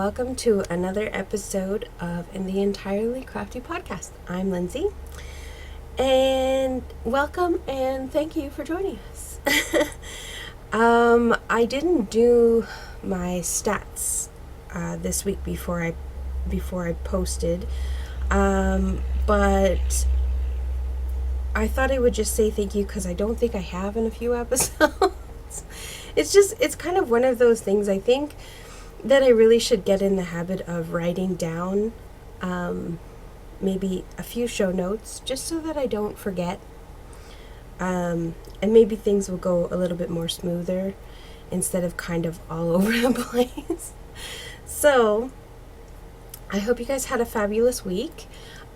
welcome to another episode of In the Entirely Crafty Podcast. I'm Lindsay, and welcome and thank you for joining us. I didn't do my stats this week before I posted, but I thought I would just say thank you because I don't think I have in a few episodes. It's kind of one of those things, I think, that I really should get in the habit of writing down maybe a few show notes just so that I don't forget. And maybe things will go a little bit more smoother instead of kind of all over the place. So, I hope you guys had a fabulous week.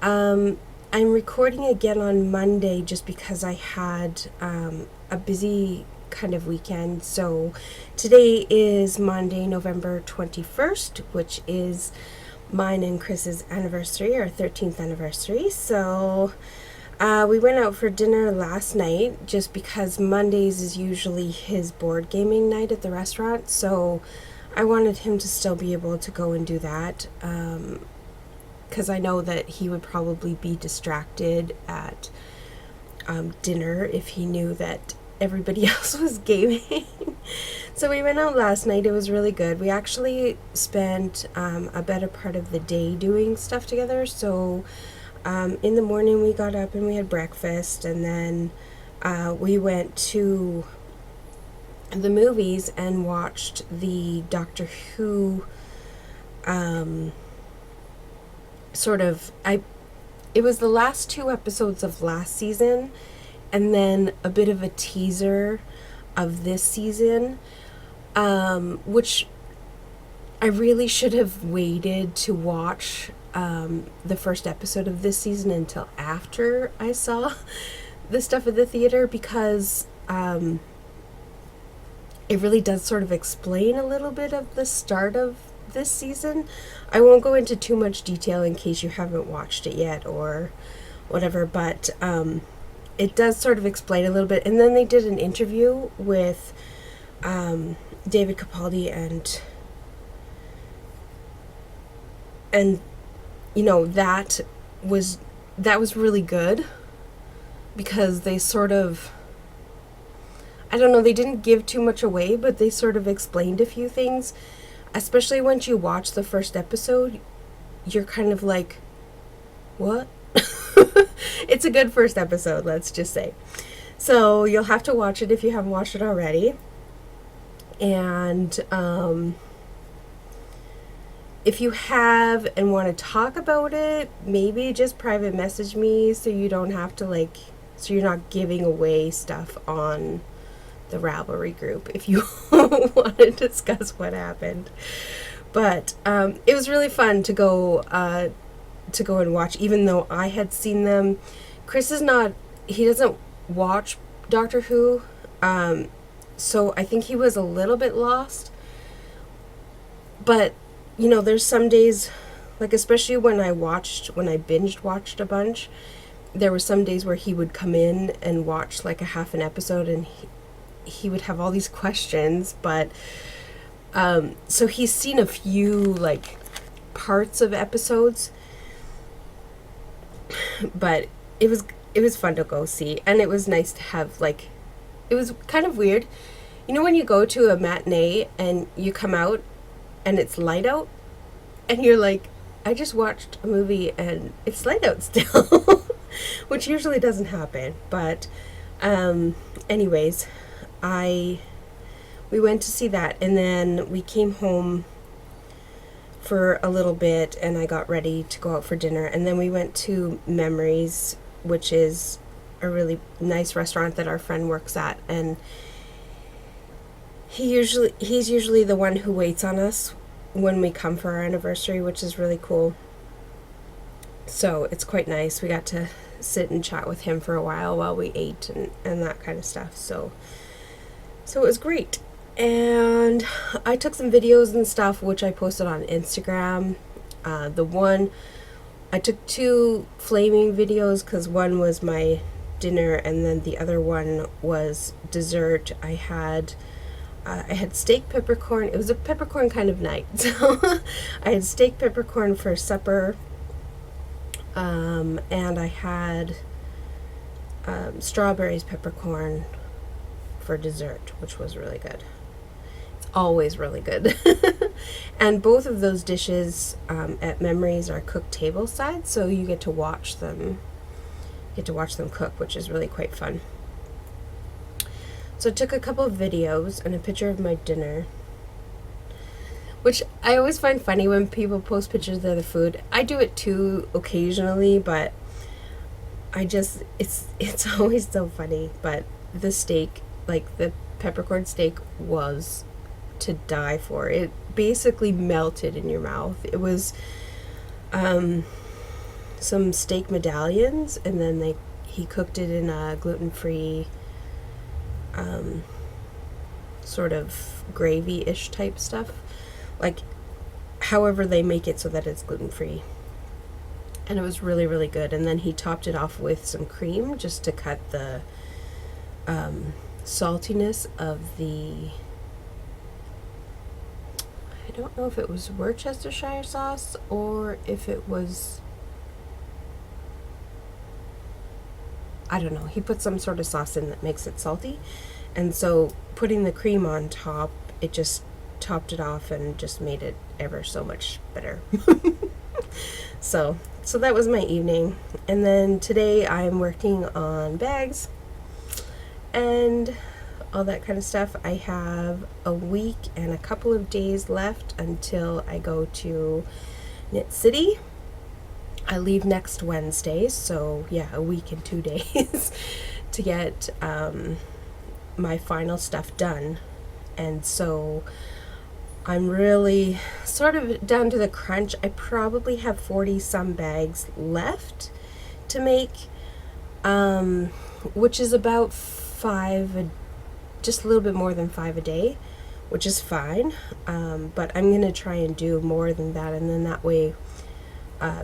I'm recording again on Monday just because I had a busy kind of weekend. So today is Monday, November 21st, which is mine and Chris's anniversary, our 13th anniversary. So we went out for dinner last night just because Mondays is usually his board gaming night at the restaurant. So I wanted him to still be able to go and do that because I know that he would probably be distracted at dinner if he knew that everybody else was gaming. So we went out last night. It was really good. We actually spent a better part of the day doing stuff together. So in the morning we got up and we had breakfast, and then we went to the movies and watched the Doctor Who it was the last two episodes of last season and then a bit of a teaser of this season, which I really should have waited to watch the first episode of this season until after I saw the stuff at the theater, because it really does sort of explain a little bit of the start of this season. I won't go into too much detail in case you haven't watched it yet or whatever, but it does sort of explain a little bit. And then they did an interview with David Capaldi, and you know, that was really good because they sort of, I don't know, they didn't give too much away, but they sort of explained a few things. Especially once you watch the first episode, you're kind of like, what? It's a good first episode, let's just say. So you'll have to watch it if you haven't watched it already. And if you have and want to talk about it, maybe just private message me so you don't have to so you're not giving away stuff on the Ravelry group if you want to discuss what happened. But it was really fun to go and watch, even though I had seen them. Chris he doesn't watch Doctor Who, so I think he was a little bit lost. But, you know, there's some days, especially when I binge watched a bunch, there were some days where he would come in and watch a half an episode, and he would have all these questions, but so he's seen a few parts of episodes, but it was fun to go see, and it was nice to have it was kind of weird, you know, when you go to a matinee and you come out and it's light out and you're like, I just watched a movie and it's light out still, which usually doesn't happen. But anyways, we went to see that, and then we came home for a little bit and I got ready to go out for dinner, and then we went to Memories, which is a really nice restaurant that our friend works at, and he's usually the one who waits on us when we come for our anniversary, which is really cool. So it's quite nice. We got to sit and chat with him for a while we ate and that kind of stuff. So it was great. And I took some videos and stuff, which I posted on Instagram. I took two flaming videos because one was my dinner and then the other one was dessert. I had I had steak peppercorn. It was a peppercorn kind of night. So I had steak peppercorn for supper. And I had strawberries peppercorn for dessert, which was really good. It's always really good. And both of those dishes at Memories are cooked table side, so you get to watch them. Cook, which is really quite fun. So I took a couple of videos and a picture of my dinner, which I always find funny when people post pictures of their food. I do it too occasionally, but it's always so funny. But the steak, like the peppercorn steak, was to die for. It basically melted in your mouth. It was some steak medallions, and then he cooked it in a gluten-free sort of gravy-ish type stuff, like however they make it so that it's gluten-free. And it was really, really good. And then he topped it off with some cream just to cut the saltiness of the, I don't know if it was Worcestershire sauce or if it was, I don't know. He put some sort of sauce in that makes it salty. And so putting the cream on top, it just topped it off and just made it ever so much better. So that was my evening. And then today I'm working on bags and all that kind of stuff. I have a week and a couple of days left until I go to Knit City. I leave next Wednesday, so yeah, a week and 2 days to get my final stuff done. And so I'm really sort of down to the crunch. I probably have 40 some bags left to make, which is about just a little bit more than 5 a day, which is fine. But I'm going to try and do more than that, and then that way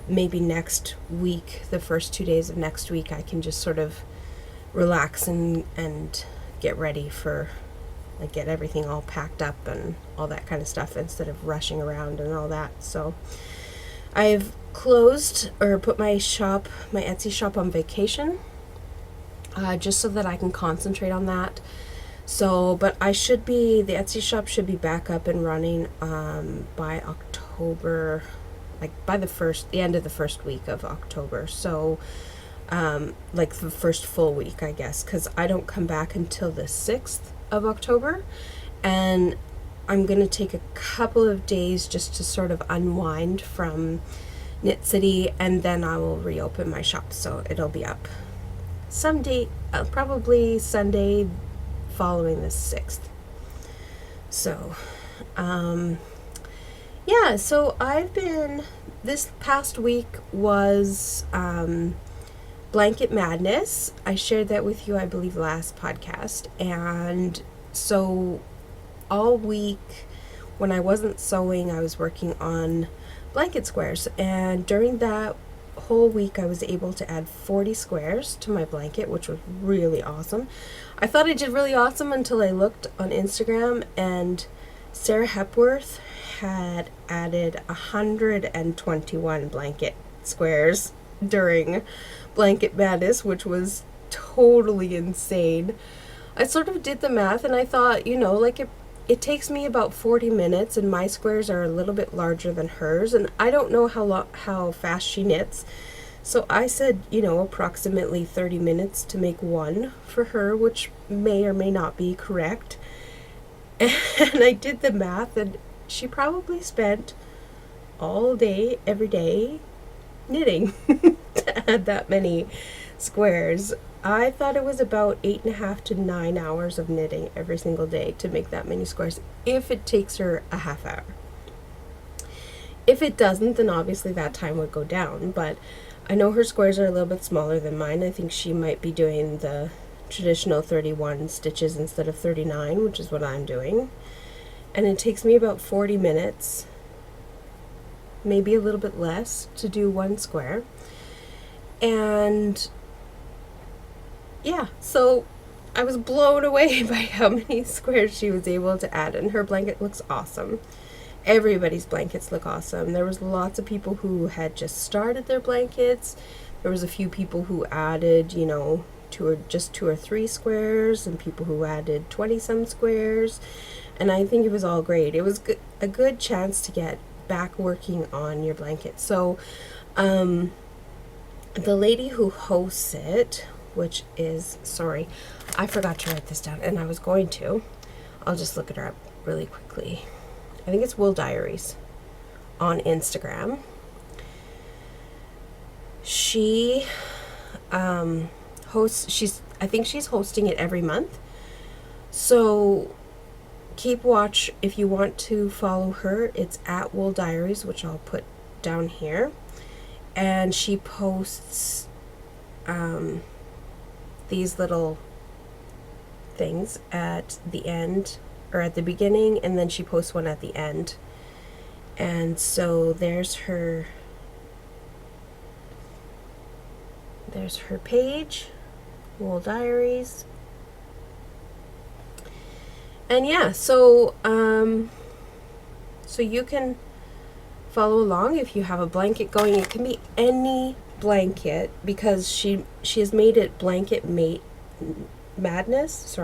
maybe next week, the first 2 days of next week, I can just sort of relax and get ready for, like, get everything all packed up and all that kind of stuff instead of rushing around and all that. So I've closed or put my Etsy shop on vacation, just so that I can concentrate on that. So, but the Etsy shop should be back up and running by October, like by the end of the first week of October. So like the first full week, I guess, because I don't come back until the 6th of October, and I'm going to take a couple of days just to sort of unwind from Knit City, and then I will reopen my shop, so it'll be up someday, probably Sunday following the 6th. So yeah, so this past week was Blanket Madness. I shared that with you, I believe, last podcast. And so all week when I wasn't sewing, I was working on blanket squares. And during that whole week, I was able to add 40 squares to my blanket, which was really awesome. I thought I did really awesome until I looked on Instagram, and Sarah Hepworth had added 121 blanket squares during Blanket Madness, which was totally insane. I sort of did the math and I thought, like it takes me about 40 minutes, and my squares are a little bit larger than hers, and I don't know how fast she knits. So I said, approximately 30 minutes to make one for her, which may or may not be correct. And I did the math, and she probably spent all day, every day, knitting to add that many squares. I thought it was about 8.5 to 9 hours of knitting every single day to make that many squares, if it takes her a half hour. If it doesn't, then obviously that time would go down, but I know her squares are a little bit smaller than mine. I think she might be doing the traditional 31 stitches instead of 39, which is what I'm doing. And it takes me about 40 minutes, maybe a little bit less, to do one square. And yeah, so I was blown away by how many squares she was able to add, and her blanket looks awesome. Everybody's blankets look awesome. There was lots of people who had just started their blankets. There was a few people who added, just 2 or 3 squares, and people who added 20 some squares. And I think it was all great. It was a good chance to get back working on your blanket. So the lady who hosts it, which is, sorry, I forgot to write this down, and I was going to. I'll just look at her up really quickly. I think it's Wool Diaries on Instagram. She hosts, I think she's hosting it every month. So keep watch if you want to follow her. It's at Wool Diaries, which I'll put down here. And she posts these little things at the end, or at the beginning, and then she posts one at the end. And so there's her page, Wool Diaries. And yeah, so you can follow along if you have a blanket going. It can be any blanket, because she has made it blanket madness,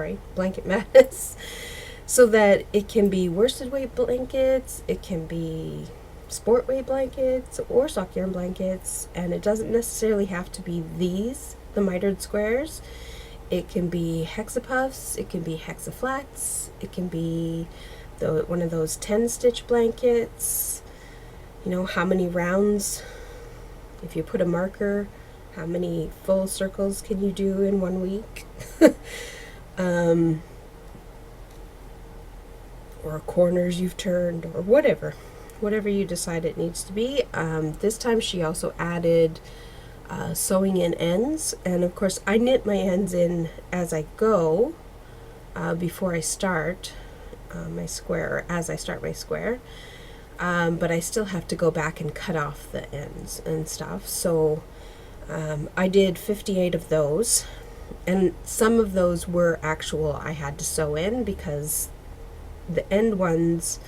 so that it can be worsted weight blankets, it can be sport weight blankets, or sock yarn blankets, and it doesn't necessarily have to be the mitered squares. It can be hexapuffs, it can be hexaflats, it can be one of those 10-stitch blankets. How many rounds, if you put a marker, how many full circles can you do in 1 week? Or corners you've turned, or whatever you decide it needs to be. This time she also added sewing in ends, and of course I knit my ends in as I go, before I start my square, or as I start my square. But I still have to go back and cut off the ends and stuff. So I did 58 of those, and some of those were actual I had to sew in, because the end ones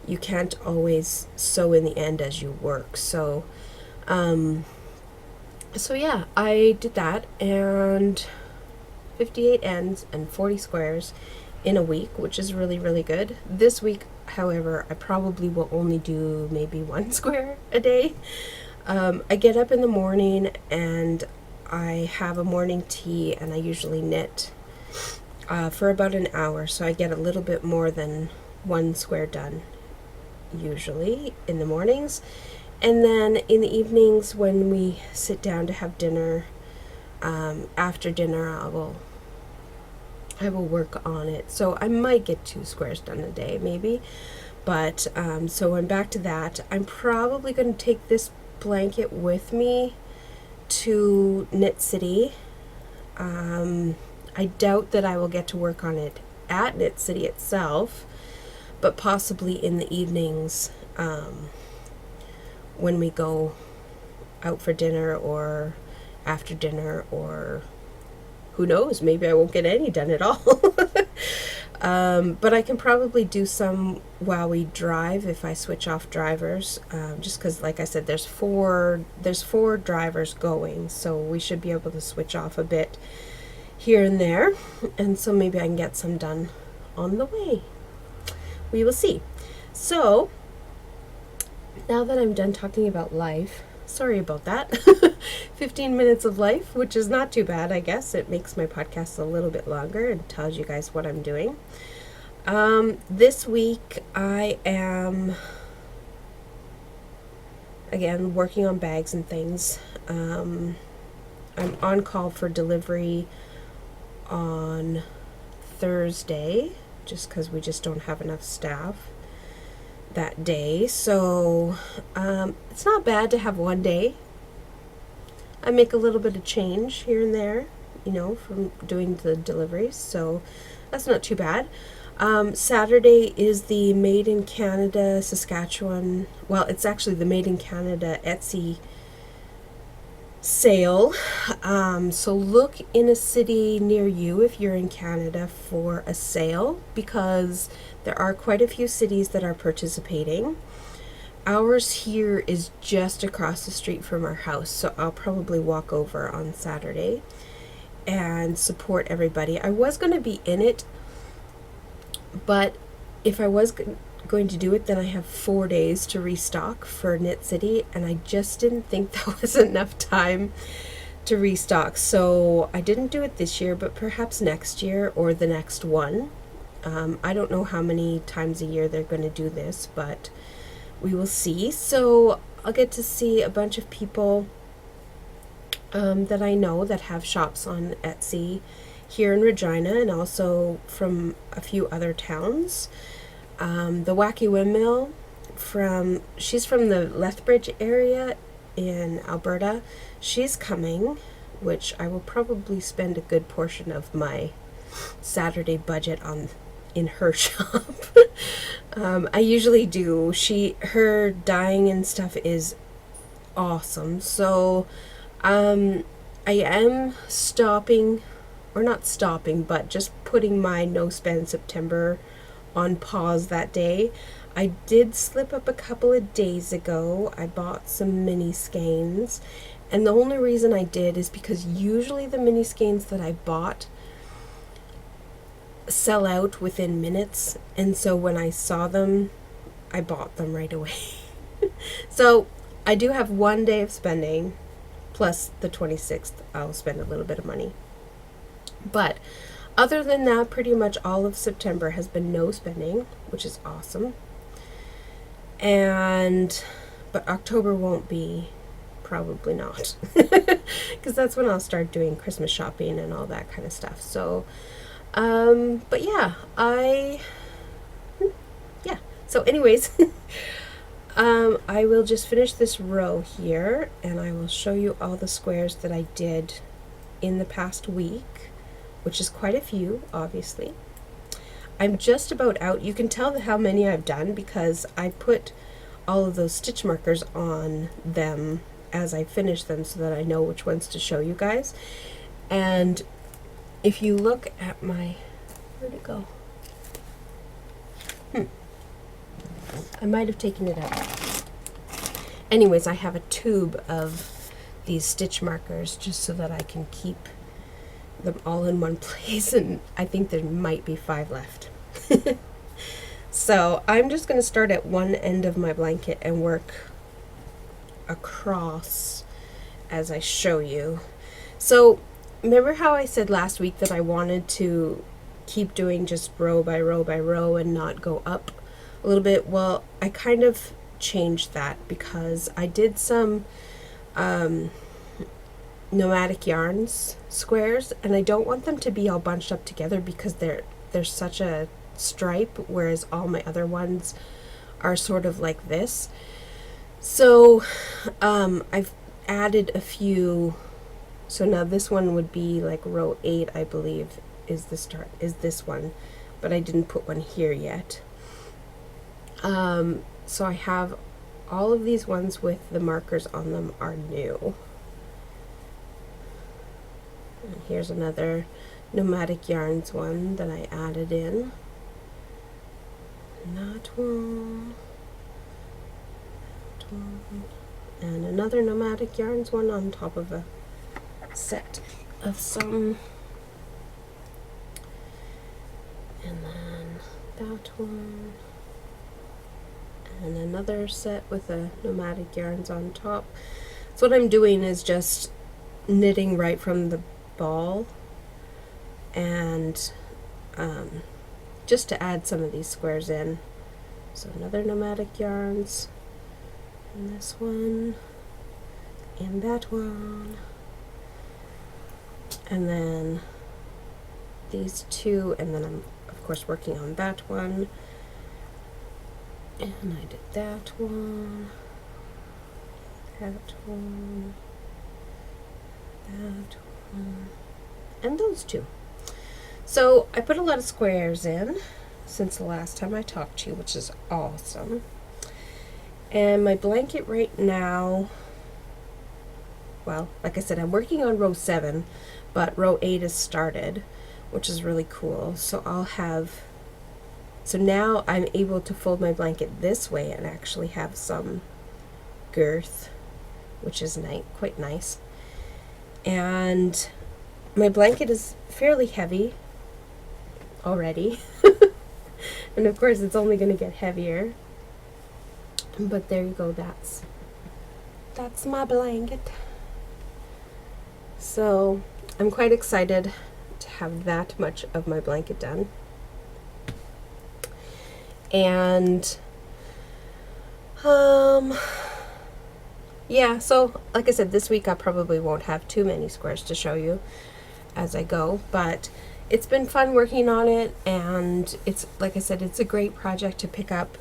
you can't always sew in the end as you work. So yeah, I did that, and 58 ends and 40 squares in a week, which is really, really good. This week, however, I probably will only do maybe 1 square a day. I get up in the morning and I have a morning tea, and I usually knit for about an hour, so I get a little bit more than 1 square done usually in the mornings. And then in the evenings, when we sit down to have dinner, after dinner I will work on it. So I might get 2 squares done a day, maybe. But so I'm back to that. I'm probably going to take this blanket with me to Knit City. I doubt that I will get to work on it at Knit City itself, but possibly in the evenings, when we go out for dinner, or after dinner, or who knows, maybe I won't get any done at all. But I can probably do some while we drive if I switch off drivers, just because, like I said, there's four drivers going, so we should be able to switch off a bit here and there, and so maybe I can get some done on the way. We will see. So now that I'm done talking about life, sorry about that. 15 minutes of life, which is not too bad, I guess. It makes my podcast a little bit longer and tells you guys what I'm doing. This week I am, again, working on bags and things. I'm on call for delivery on Thursday, just because we just don't have enough staff that day. So it's not bad to have one day. I make a little bit of change here and there, from doing the deliveries, so that's not too bad. Saturday is the Made in Canada Saskatchewan, well, it's actually the Made in Canada Etsy sale. So look in a city near you if you're in Canada for a sale, because there are quite a few cities that are participating. Ours here is just across the street from our house, so I'll probably walk over on Saturday and support everybody. I was going to be in it, but if I was going to do it, then I have 4 days to restock for Knit City, and I just didn't think that was enough time to restock. So I didn't do it this year, but perhaps next year or the next one. I don't know how many times a year they're going to do this, but we will see. So I'll get to see a bunch of people that I know that have shops on Etsy here in Regina, and also from a few other towns. The Wacky Windmill, she's from the Lethbridge area in Alberta. She's coming, which I will probably spend a good portion of my Saturday budget on in her shop. I usually do. Her dyeing and stuff is awesome. So I am stopping, or not stopping, but just putting my no spend September on pause that day. I did slip up a couple of days ago. I bought some mini skeins, and the only reason I did is because usually the mini skeins that I bought sell out within minutes, and so when I saw them, I bought them right away. So I do have 1 day of spending, plus the 26th I'll spend a little bit of money. But other than that, pretty much all of September has been no spending, which is awesome. But October won't be, probably not, because that's when I'll start doing Christmas shopping and all that kind of stuff. So but yeah, so anyways, I will just finish this row here, and I will show you all the squares that I did in the past week, which is quite a few, obviously. I'm just about out. You can tell how many I've done because I put all of those stitch markers on them as I finish them so that I know which ones to show you guys. And if you look at my, where'd it go? I might have taken it out. Anyways, I have a tube of these stitch markers just so that I can keep them all in one place, and I think there might be 5 left. So I'm just going to start at one end of my blanket and work across as I show you. So remember how I said last week that I wanted to keep doing just row by row by row and not go up a little bit? Well, I kind of changed that because I did some nomadic yarns squares, and I don't want them to be all bunched up together because they're such a stripe, whereas all my other ones are sort of like this. So I've added a few. So now this one would be like row 8, I believe, is this one, but I didn't put one here yet. So I have all of these ones with the markers on them are new. And here's another Nomadic Yarns one that I added in. That one. That one. And another Nomadic Yarns one on top of a set of some. And then that one. And another set with a Nomadic Yarns on top. So what I'm doing is just knitting right from the ball, and just to add some of these squares in. So another Nomadic Yarns, and this one, and that one, and then these two, and then I'm of course working on that one, and I did that one, that one, that one, and those two. So I put a lot of squares in since the last time I talked to you, which is awesome. And my blanket right now well, like I said, I'm working on row 7, but row 8 is started, which is really cool. So now I'm able to fold my blanket this way and actually have some girth, which is quite nice. And my blanket is fairly heavy already. And of course it's only going to get heavier. But there you go, that's my blanket. So I'm quite excited to have that much of my blanket done. And yeah, so like I said, this week I probably won't have too many squares to show you as I go, but it's been fun working on it, and it's, like I said, it's a great project to pick up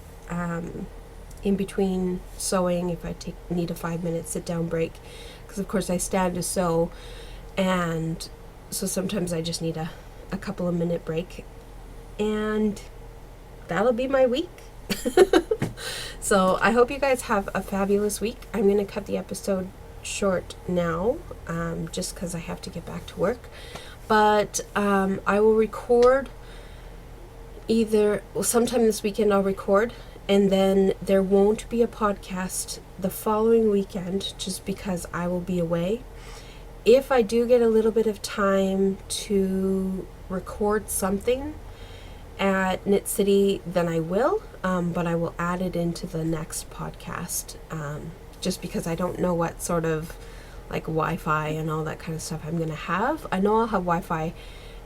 in between sewing if I need a 5-minute sit down break, because of course I stand to sew, and so sometimes I just need a couple of minute break, and that'll be my week. So I hope you guys have a fabulous week. I'm going to cut the episode short now, just because I have to get back to work. But I will record sometime this weekend. I'll record, and then there won't be a podcast the following weekend, just because I will be away. If I do get a little bit of time to record something at Knit City, then I will, but I will add it into the next podcast, just because I don't know what sort of like Wi-Fi and all that kind of stuff I'm going to have. I know I'll have Wi-Fi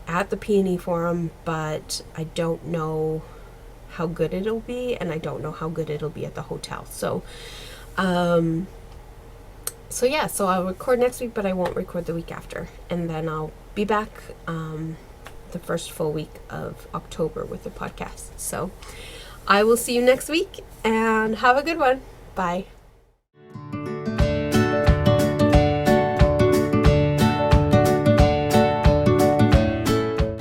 at the Peony Forum, but I don't know how good it'll be, and I don't know how good it'll be at the hotel. So I'll record next week, but I won't record the week after, and then I'll be back the first full week of October with the podcast. So I will see you next week, and have a good one. Bye.